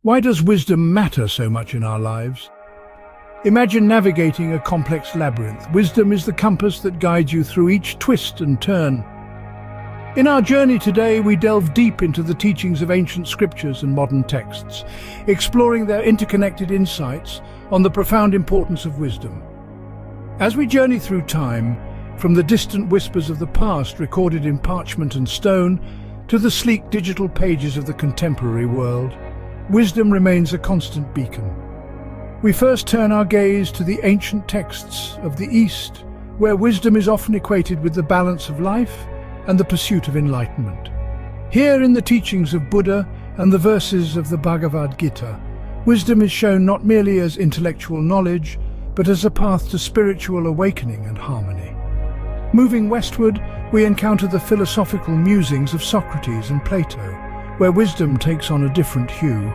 Why does wisdom matter so much in our lives? Imagine navigating a complex labyrinth. Wisdom is the compass that guides you through each twist and turn. In our journey today, we delve deep into the teachings of ancient scriptures and modern texts, exploring their interconnected insights on the profound importance of wisdom. As we journey through time, from the distant whispers of the past recorded in parchment and stone, to the sleek digital pages of the contemporary world, wisdom remains a constant beacon. We first turn our gaze to the ancient texts of the East, where wisdom is often equated with the balance of life and the pursuit of enlightenment. Here in the teachings of Buddha and the verses of the Bhagavad Gita, wisdom is shown not merely as intellectual knowledge, but as a path to spiritual awakening and harmony. Moving westward, we encounter the philosophical musings of Socrates and Plato, where wisdom takes on a different hue.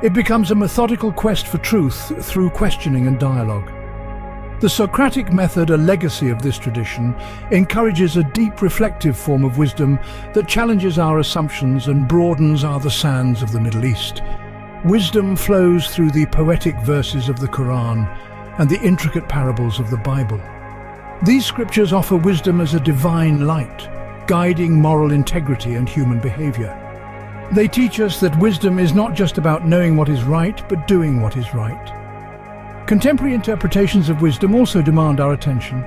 It becomes a methodical quest for truth through questioning and dialogue. The Socratic method, a legacy of this tradition, encourages a deep reflective form of wisdom that challenges our assumptions and broadens the sands of the Middle East. Wisdom flows through the poetic verses of the Quran and the intricate parables of the Bible. These scriptures offer wisdom as a divine light, guiding moral integrity and human behavior. They teach us that wisdom is not just about knowing what is right, but doing what is right. Contemporary interpretations of wisdom also demand our attention.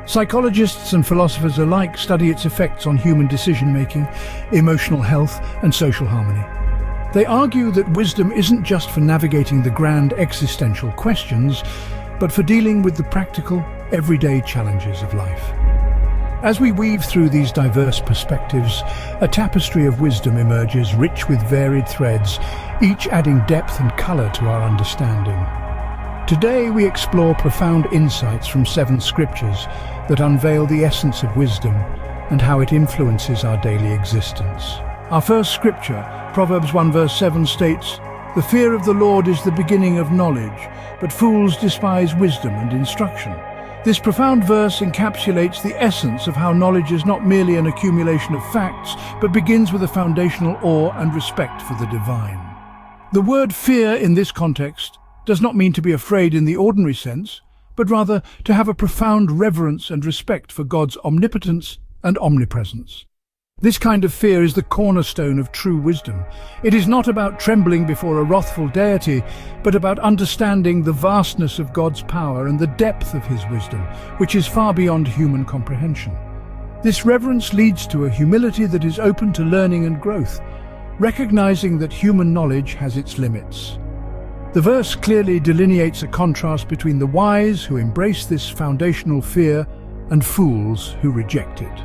Psychologists and philosophers alike study its effects on human decision-making, emotional health, and social harmony. They argue that wisdom isn't just for navigating the grand existential questions, but for dealing with the practical, everyday challenges of life. As we weave through these diverse perspectives, a tapestry of wisdom emerges, rich with varied threads, each adding depth and color to our understanding. Today we explore profound insights from 7 scriptures that unveil the essence of wisdom and how it influences our daily existence. Our first scripture, Proverbs 1 verse 7 states, "The fear of the Lord is the beginning of knowledge, but fools despise wisdom and instruction." This profound verse encapsulates the essence of how knowledge is not merely an accumulation of facts, but begins with a foundational awe and respect for the divine. The word fear in this context does not mean to be afraid in the ordinary sense, but rather to have a profound reverence and respect for God's omnipotence and omnipresence. This kind of fear is the cornerstone of true wisdom. It is not about trembling before a wrathful deity, but about understanding the vastness of God's power and the depth of his wisdom, which is far beyond human comprehension. This reverence leads to a humility that is open to learning and growth, recognizing that human knowledge has its limits. The verse clearly delineates a contrast between the wise who embrace this foundational fear and fools who reject it.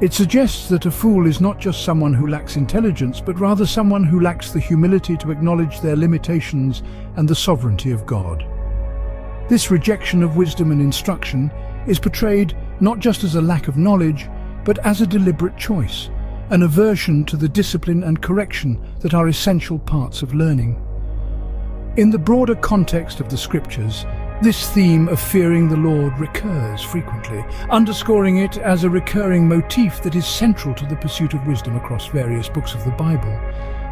It suggests that a fool is not just someone who lacks intelligence, but rather someone who lacks the humility to acknowledge their limitations and the sovereignty of God. This rejection of wisdom and instruction is portrayed not just as a lack of knowledge, but as a deliberate choice, an aversion to the discipline and correction that are essential parts of learning. In the broader context of the scriptures, this theme of fearing the Lord recurs frequently, underscoring it as a recurring motif that is central to the pursuit of wisdom across various books of the Bible.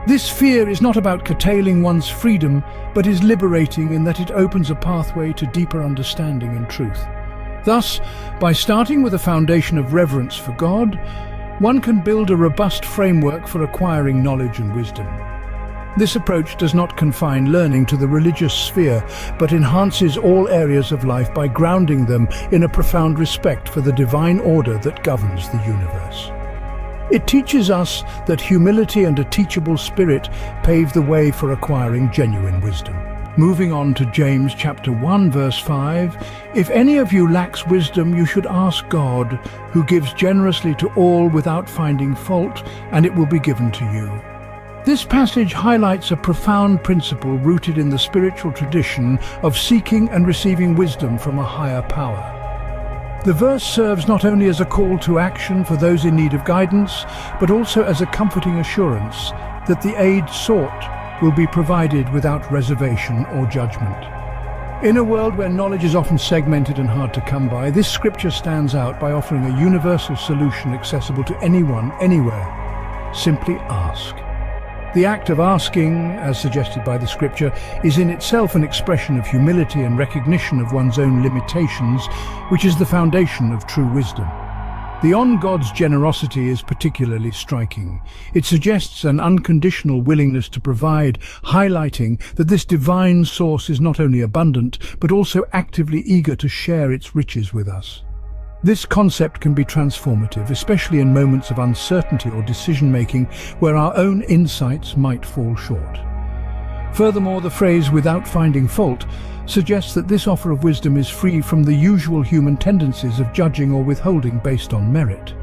This fear is not about curtailing one's freedom, but is liberating in that it opens a pathway to deeper understanding and truth. Thus, by starting with a foundation of reverence for God, one can build a robust framework for acquiring knowledge and wisdom. This approach does not confine learning to the religious sphere, but enhances all areas of life by grounding them in a profound respect for the divine order that governs the universe. It teaches us that humility and a teachable spirit pave the way for acquiring genuine wisdom. Moving on to James chapter 1 verse 5, "If any of you lacks wisdom, you should ask God, who gives generously to all without finding fault, and it will be given to you." This passage highlights a profound principle rooted in the spiritual tradition of seeking and receiving wisdom from a higher power. The verse serves not only as a call to action for those in need of guidance, but also as a comforting assurance that the aid sought will be provided without reservation or judgment. In a world where knowledge is often segmented and hard to come by, this scripture stands out by offering a universal solution accessible to anyone, anywhere. Simply ask. The act of asking, as suggested by the scripture, is in itself an expression of humility and recognition of one's own limitations, which is the foundation of true wisdom. The on God's generosity is particularly striking. It suggests an unconditional willingness to provide, highlighting that this divine source is not only abundant, but also actively eager to share its riches with us. This concept can be transformative, especially in moments of uncertainty or decision-making where our own insights might fall short. Furthermore, the phrase "without finding fault" suggests that this offer of wisdom is free from the usual human tendencies of judging or withholding based on merit.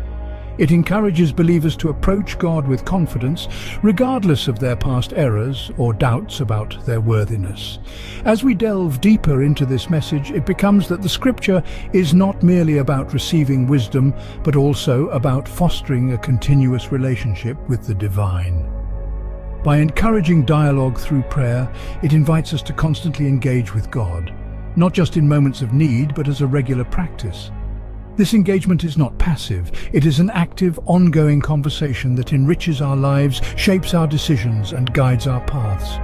It encourages believers to approach God with confidence, regardless of their past errors or doubts about their worthiness. As we delve deeper into this message, it becomes that the scripture is not merely about receiving wisdom, but also about fostering a continuous relationship with the divine. By encouraging dialogue through prayer, it invites us to constantly engage with God, not just in moments of need, but as a regular practice. This engagement is not passive. It is an active, ongoing conversation that enriches our lives, shapes our decisions, and guides our paths.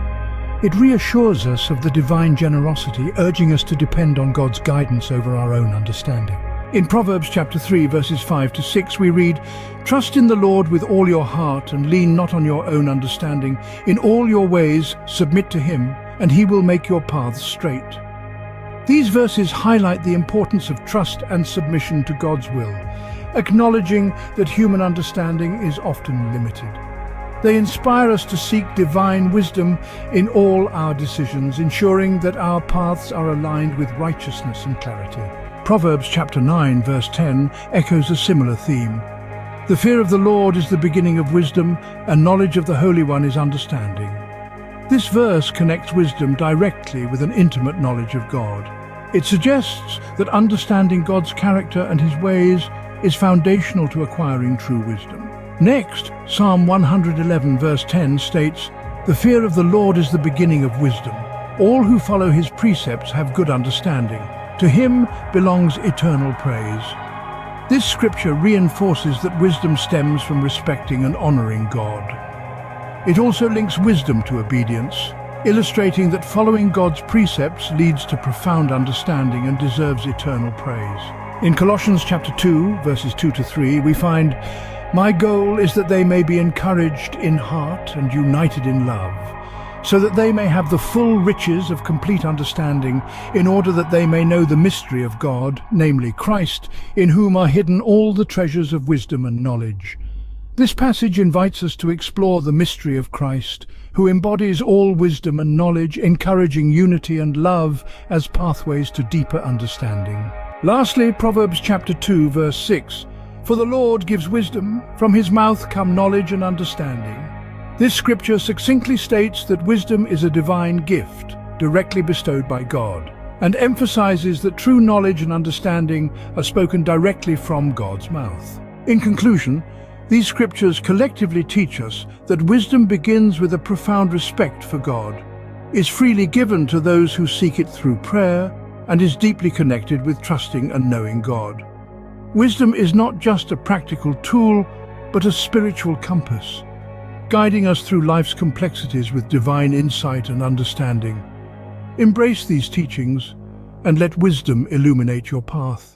It reassures us of the divine generosity, urging us to depend on God's guidance over our own understanding. In Proverbs chapter 3, verses 5 to 6, we read, "Trust in the Lord with all your heart and lean not on your own understanding. In all your ways submit to him, and he will make your paths straight." These verses highlight the importance of trust and submission to God's will, acknowledging that human understanding is often limited. They inspire us to seek divine wisdom in all our decisions, ensuring that our paths are aligned with righteousness and clarity. Proverbs chapter 9, verse 10 echoes a similar theme. "The fear of the Lord is the beginning of wisdom, and knowledge of the Holy One is understanding." This verse connects wisdom directly with an intimate knowledge of God. It suggests that understanding God's character and his ways is foundational to acquiring true wisdom. Next, Psalm 111 verse 10 states, "The fear of the Lord is the beginning of wisdom. All who follow his precepts have good understanding. To him belongs eternal praise." This scripture reinforces that wisdom stems from respecting and honoring God. It also links wisdom to obedience, illustrating that following God's precepts leads to profound understanding and deserves eternal praise. In Colossians chapter 2, verses 2 to 3, we find, "My goal is that they may be encouraged in heart and united in love, so that they may have the full riches of complete understanding, in order that they may know the mystery of God, namely Christ, in whom are hidden all the treasures of wisdom and knowledge." This passage invites us to explore the mystery of Christ, who embodies all wisdom and knowledge, encouraging unity and love as pathways to deeper understanding. Lastly, Proverbs chapter 2, verse 6, "For the Lord gives wisdom, from his mouth come knowledge and understanding." This scripture succinctly states that wisdom is a divine gift, directly bestowed by God, and emphasizes that true knowledge and understanding are spoken directly from God's mouth. In conclusion, these scriptures collectively teach us that wisdom begins with a profound respect for God, is freely given to those who seek it through prayer, and is deeply connected with trusting and knowing God. Wisdom is not just a practical tool, but a spiritual compass, guiding us through life's complexities with divine insight and understanding. Embrace these teachings and let wisdom illuminate your path.